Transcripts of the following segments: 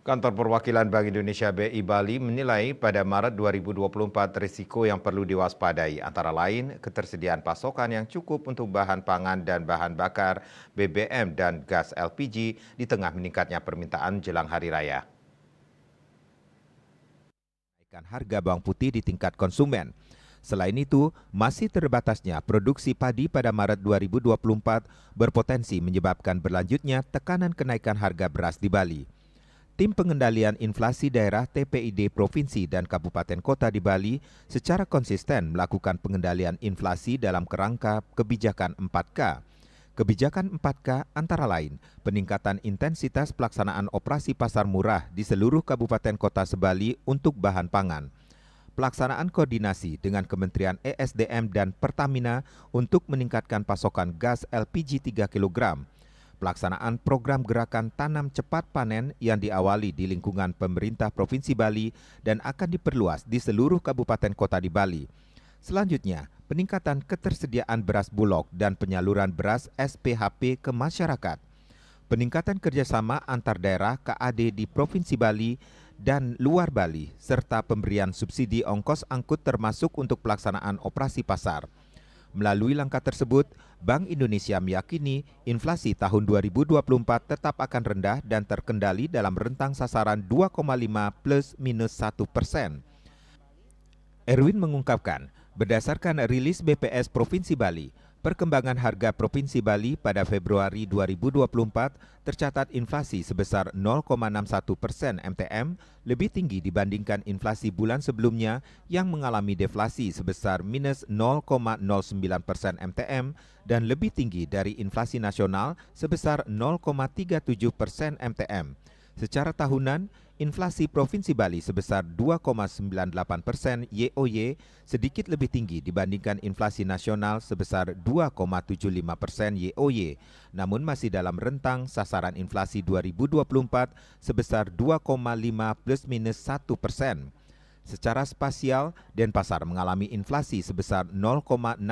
Kantor Perwakilan Bank Indonesia BI Bali menilai pada Maret 2024 risiko yang perlu diwaspadai antara lain ketersediaan pasokan yang cukup untuk bahan pangan dan bahan bakar, BBM dan gas LPG di tengah meningkatnya permintaan jelang hari raya. Kenaikan harga bawang putih di tingkat konsumen. Selain itu, masih terbatasnya produksi padi pada Maret 2024 berpotensi menyebabkan berlanjutnya tekanan kenaikan harga beras di Bali. Tim Pengendalian Inflasi Daerah TPID Provinsi dan Kabupaten Kota di Bali secara konsisten melakukan pengendalian inflasi dalam kerangka kebijakan 4K. Kebijakan 4K antara lain peningkatan intensitas pelaksanaan operasi pasar murah di seluruh kabupaten kota sebali untuk bahan pangan, pelaksanaan koordinasi dengan Kementerian ESDM dan Pertamina untuk meningkatkan pasokan gas LPG 3 kg, pelaksanaan program gerakan tanam cepat panen yang diawali di lingkungan pemerintah Provinsi Bali dan akan diperluas di seluruh kabupaten kota di Bali. Selanjutnya, peningkatan ketersediaan beras bulog dan penyaluran beras SPHP ke masyarakat. Peningkatan kerjasama antar daerah KAD di Provinsi Bali dan luar Bali, serta pemberian subsidi ongkos angkut termasuk untuk pelaksanaan operasi pasar. Melalui langkah tersebut, Bank Indonesia meyakini inflasi tahun 2024 tetap akan rendah dan terkendali dalam rentang sasaran 2,5 plus minus 1%. Erwin mengungkapkan, berdasarkan rilis BPS Provinsi Bali, perkembangan harga Provinsi Bali pada Februari 2024 tercatat inflasi sebesar 0,61% MTM, lebih tinggi dibandingkan inflasi bulan sebelumnya yang mengalami deflasi sebesar minus 0,09% MTM dan lebih tinggi dari inflasi nasional sebesar 0,37% MTM. Secara tahunan, inflasi Provinsi Bali sebesar 2,98% YoY, sedikit lebih tinggi dibandingkan inflasi nasional sebesar 2,75% YoY, namun masih dalam rentang sasaran inflasi 2024 sebesar 2,5 plus minus 1%. Secara spasial, Denpasar mengalami inflasi sebesar 0,65%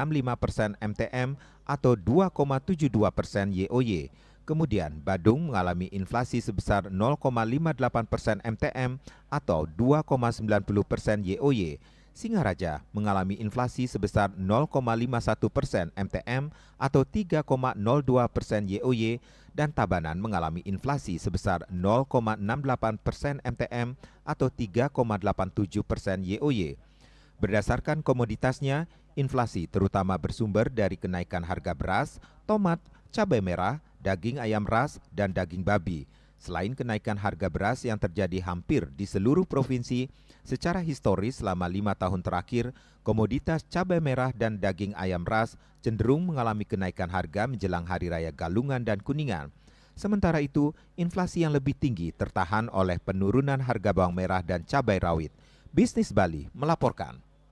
MTM atau 2,72% YoY. Kemudian, Badung mengalami inflasi sebesar 0,58% MTM atau 2,90% YoY. Singaraja mengalami inflasi sebesar 0,51% MTM atau 3,02% YoY dan Tabanan mengalami inflasi sebesar 0,68% MTM atau 3,87% YoY. Berdasarkan komoditasnya, inflasi terutama bersumber dari kenaikan harga beras, tomat, cabai merah, daging ayam ras, dan daging babi. Selain kenaikan harga beras yang terjadi hampir di seluruh provinsi, secara historis selama 5 tahun terakhir, komoditas cabai merah dan daging ayam ras cenderung mengalami kenaikan harga menjelang Hari Raya Galungan dan Kuningan. Sementara itu, inflasi yang lebih tinggi tertahan oleh penurunan harga bawang merah dan cabai rawit. Bisnis Bali melaporkan.